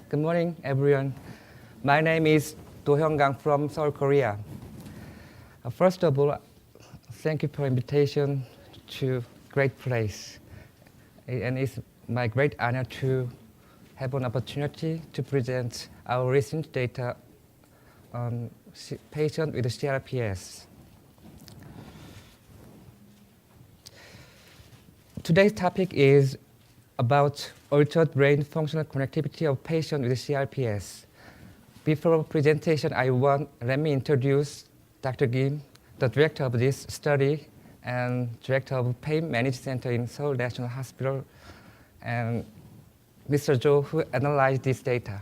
Good morning, everyone. My name is DoHyung Kang from Seoul, Korea. First of all, thank you for invitation to great place. And it's my great honor to have an opportunity to present our recent data on patients with CRPS. Today's topic is about altered brain functional connectivity of patients with CRPS. Before presentation, let me introduce Dr. Kim, the director of this study and director of Pain Management Center in Seoul National Hospital, and Mr. Jo, who analyzed this data.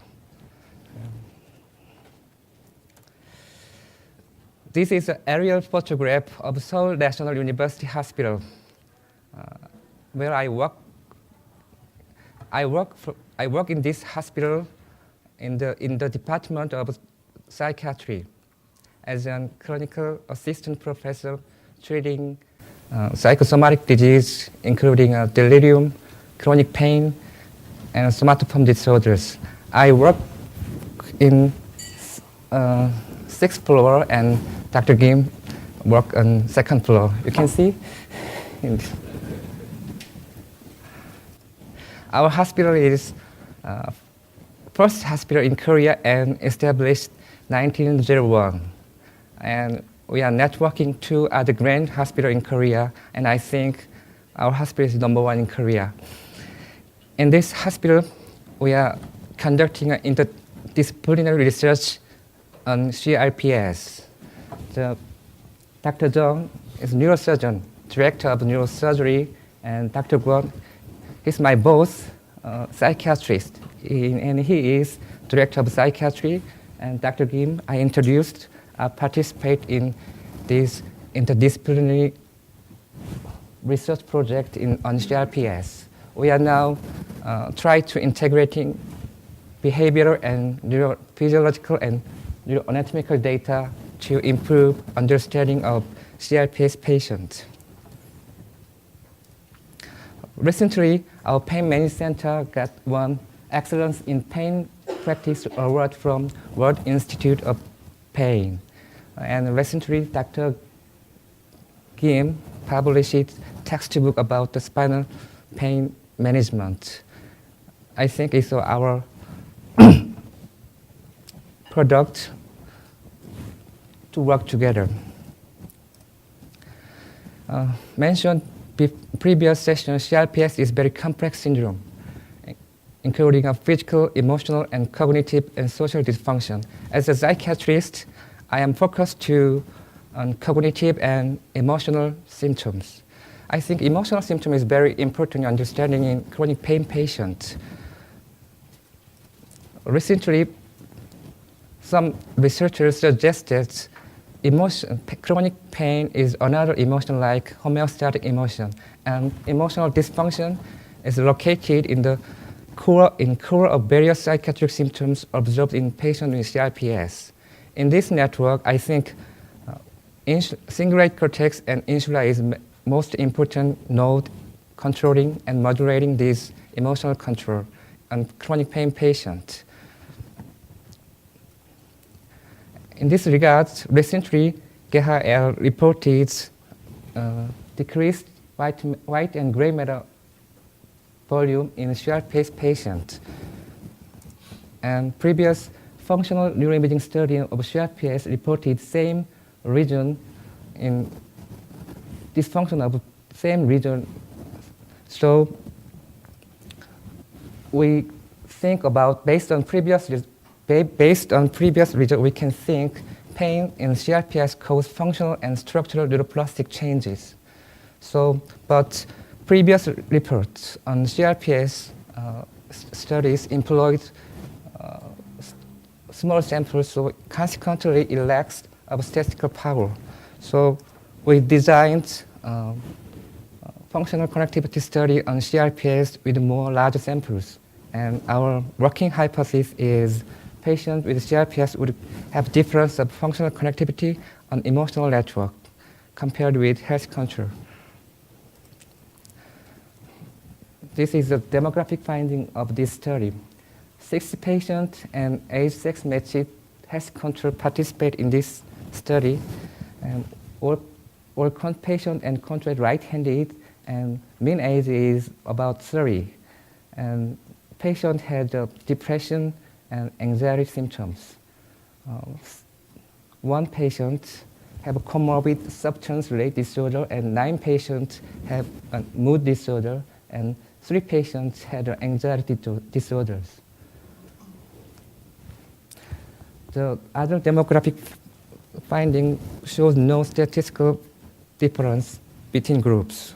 This is an aerial photograph of Seoul National University Hospital, where I work. I work in this hospital in the department of psychiatry as a clinical assistant professor treating psychosomatic disease, including delirium, chronic pain, and somatoform disorders. I work in 6th floor, and Dr. Kim work on 2nd floor. You can see. Our hospital is first hospital in Korea and established 1901. And we are networking to other grand hospital in Korea, and I think our hospital is #1 in Korea. In this hospital, we are conducting interdisciplinary research on CRPS. Dr. Jung is neurosurgeon, director of neurosurgery, and Dr. Kwon, he's my boss, psychiatrist, and he is director of psychiatry. And Dr. Kim, I introduced, participate in this interdisciplinary research project on CRPS. We are now trying to integrating behavioral and neurophysiological and neuroanatomical data to improve understanding of CRPS patients. Recently, our Pain Management Center got one Excellence in Pain Practice Award from World Institute of Pain. And recently, Dr. Kim published a textbook about the spinal pain management. I think it's our product to work together. Mentioned previous session, CRPS is very complex syndrome, including a physical, emotional, and cognitive and social dysfunction. As a psychiatrist, I am focused on cognitive and emotional symptoms. I think emotional symptom is very important in understanding in chronic pain patients. Recently, some researchers suggested chronic pain is another emotion like homeostatic emotion, and emotional dysfunction is located in the core of various psychiatric symptoms observed in patients with CRPS. In this network, I think cingulate cortex and insula is most important node controlling and modulating this emotional control on chronic pain patients. In this regard, recently, Geha et reported decreased white and gray matter volume in CRPS patients. And previous functional neuroimaging study of CRPS reported same region in dysfunction of same region. So we think about based on previous results, we can think pain in CRPS cause functional and structural neuroplastic changes. But previous reports on CRPS studies employed small samples, so consequently it lacks of statistical power. So we designed functional connectivity study on CRPS with more larger samples. And our working hypothesis is patients with CRPS would have difference of functional connectivity on emotional network compared with health control. This is a demographic finding of this study. 60 patients and age-sex matched health control participate in this study. And all patient and control right-handed, and mean age is about 30. And patient had depression and anxiety symptoms. One patient have a comorbid substance-related disorder, and 9 patients have a mood disorder, and 3 patients had anxiety disorders. The other demographic finding shows no statistical difference between groups.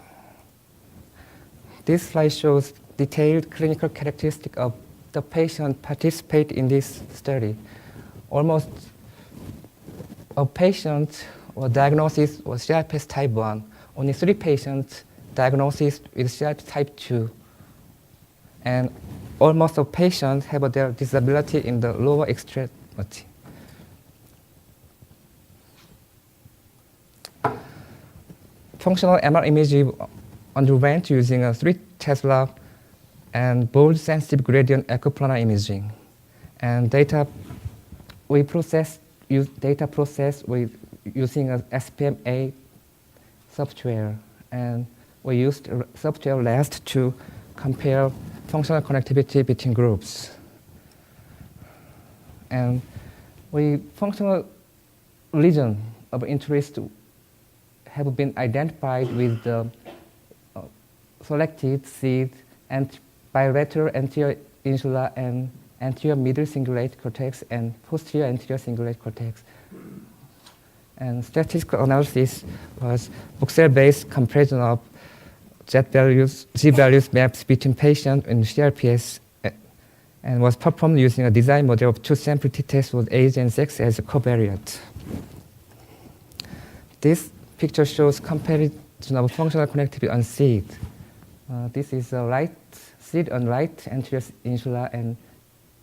This slide shows detailed clinical characteristics of the patient participate in this study. Almost of patients or diagnosis was CRPS type 1. Only 3 patients diagnosed with CRPS type 2. And almost of patients have their disability in the lower extremity. Functional MR imaging underwent using a 3 Tesla and bold sensitive gradient echoplanar imaging. And we use data process with using a SPMA software. And we used software last to compare functional connectivity between groups. And functional region of interest have been identified with the selected seed and bilateral anterior insula and anterior middle cingulate cortex and posterior anterior cingulate cortex. And statistical analysis was voxel-based comparison of Z-values maps between patient and CRPS, and was performed using a design model of 2 sample t-tests with age and sex as a covariate. This picture shows comparison of functional connectivity on seed. This is a right seed on right anterior insula, and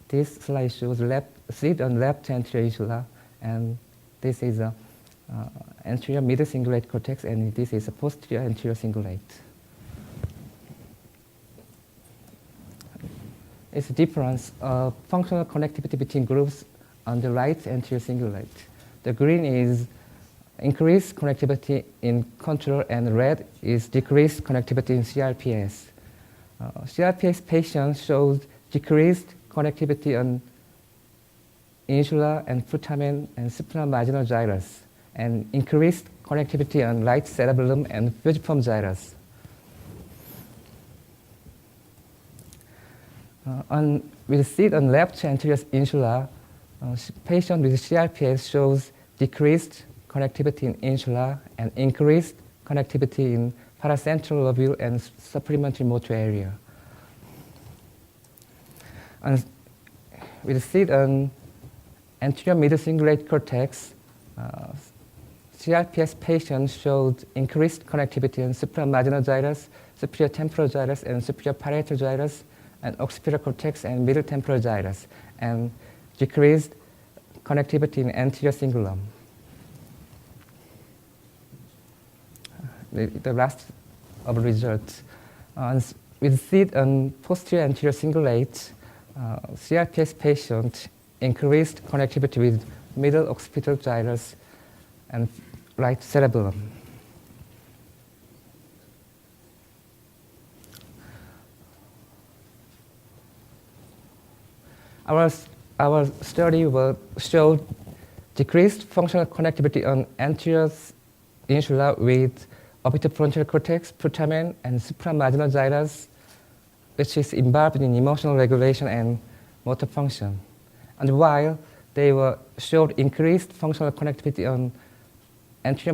this slide shows seed on left anterior insula, and this is a anterior middle cingulate cortex, and this is a posterior anterior cingulate. It's a difference of functional connectivity between groups on the right anterior cingulate. The green is increased connectivity in control, and red is decreased connectivity in CRPS. CRPS patients showed decreased connectivity on insula and putamen and supinal marginal gyrus, and increased connectivity on right cerebellum and fusiform gyrus. With seed on left anterior insula, patient with CRPS shows decreased connectivity in insula and increased connectivity in paracentral lobule and supplementary motor area. And with seed on anterior middle cingulate cortex, CRPS patients showed increased connectivity in superior marginal gyrus, superior temporal gyrus, and superior parietal gyrus, and occipital cortex and middle temporal gyrus, and decreased connectivity in anterior cingulum. The last of results. With seed on posterior anterior cingulate, CRPS patient increased connectivity with middle occipital gyrus and right cerebellum. Our study showed decreased functional connectivity on anterior insula with orbitofrontal cortex, putamen, and supramarginal gyrus, which is involved in emotional regulation and motor function. And while they showed increased functional connectivity on anterior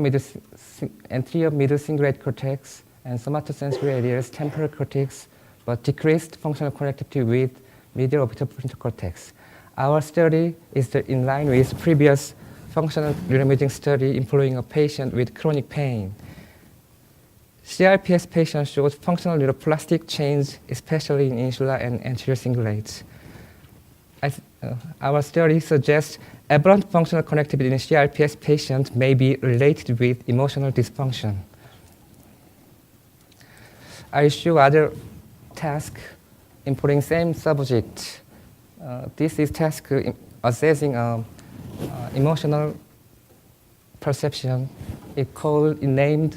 middle cingulate cortex and somatosensory areas, temporal cortex, but decreased functional connectivity with medial orbitofrontal cortex. Our study is in line with previous functional neuroimaging study employing a patient with chronic pain. CRPS patients showed functional neuroplastic change, especially in insula and anterior cingulates. Our study suggests aberrant functional connectivity in CRPS patients may be related with emotional dysfunction. I show other tasks employing same subject This is task assessing emotional perception. It named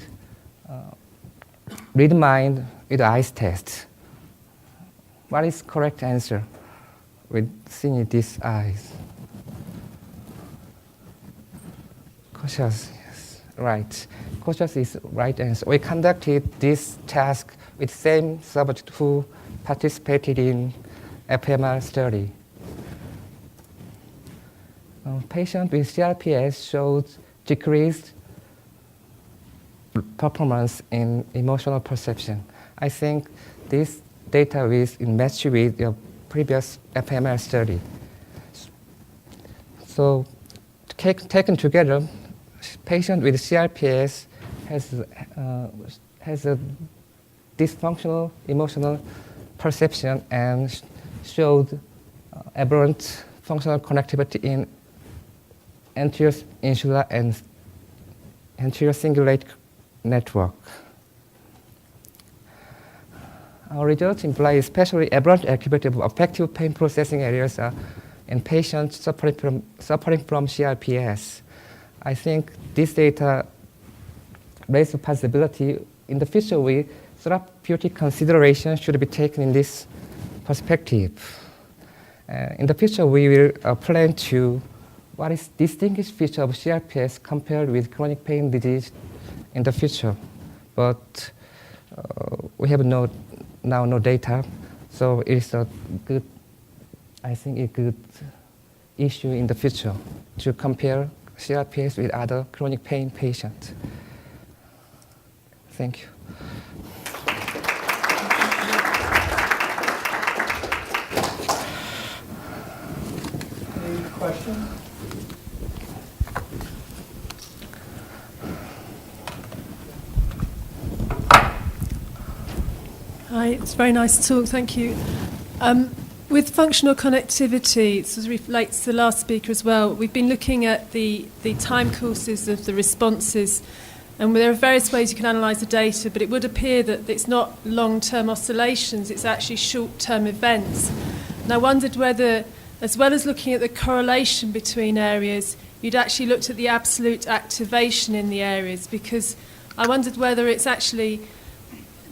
read mind with eyes test. What is correct answer with seeing these eyes? Cautious, yes, right. Cautious is right answer. We conducted this task with same subject who participated in fMRI study. Patient with CRPS showed decreased performance in emotional perception. I think this data is matched with your previous fMRI study. So, taken together, patient with CRPS has a dysfunctional emotional perception and showed aberrant functional connectivity in anterior insula and anterior cingulate network. Our results imply especially aberrant activity of affective pain processing areas in patients suffering from CRPS. I think this data raises the possibility in the future therapeutic consideration should be taken in this perspective. In the future, we will plan to what is distinguished feature of CRPS compared with chronic pain disease in the future. But we have now no data, so it is a good issue in the future to compare CRPS with other chronic pain patients. Thank you. Any questions? Hi, it's very nice talk, thank you. With functional connectivity, it sort of relates to the last speaker as well, we've been looking at the time courses of the responses, and there are various ways you can analyse the data, but it would appear that it's not long-term oscillations, it's actually short-term events. And I wondered whether, as well as looking at the correlation between areas, you'd actually looked at the absolute activation in the areas, because I wondered whether it's actually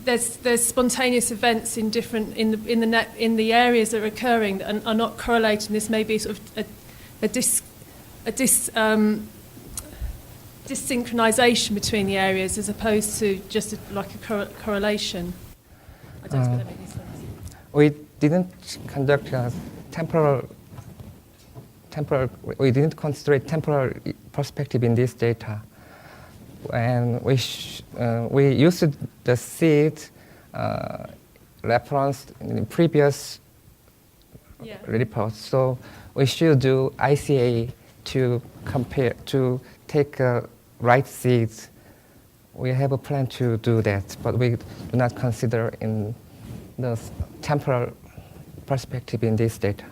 there's spontaneous events in different in the areas that are occurring that are not correlating. This may be sort of a dissynchronization between the areas as opposed to just like a correlation. I don't know if that makes any sense. We didn't conduct we didn't consider temporal perspective in this data. And we used the seed referenced in previous reports. So we should do ICA to take right seeds. We have a plan to do that, but we do not consider in the temporal perspective in this data.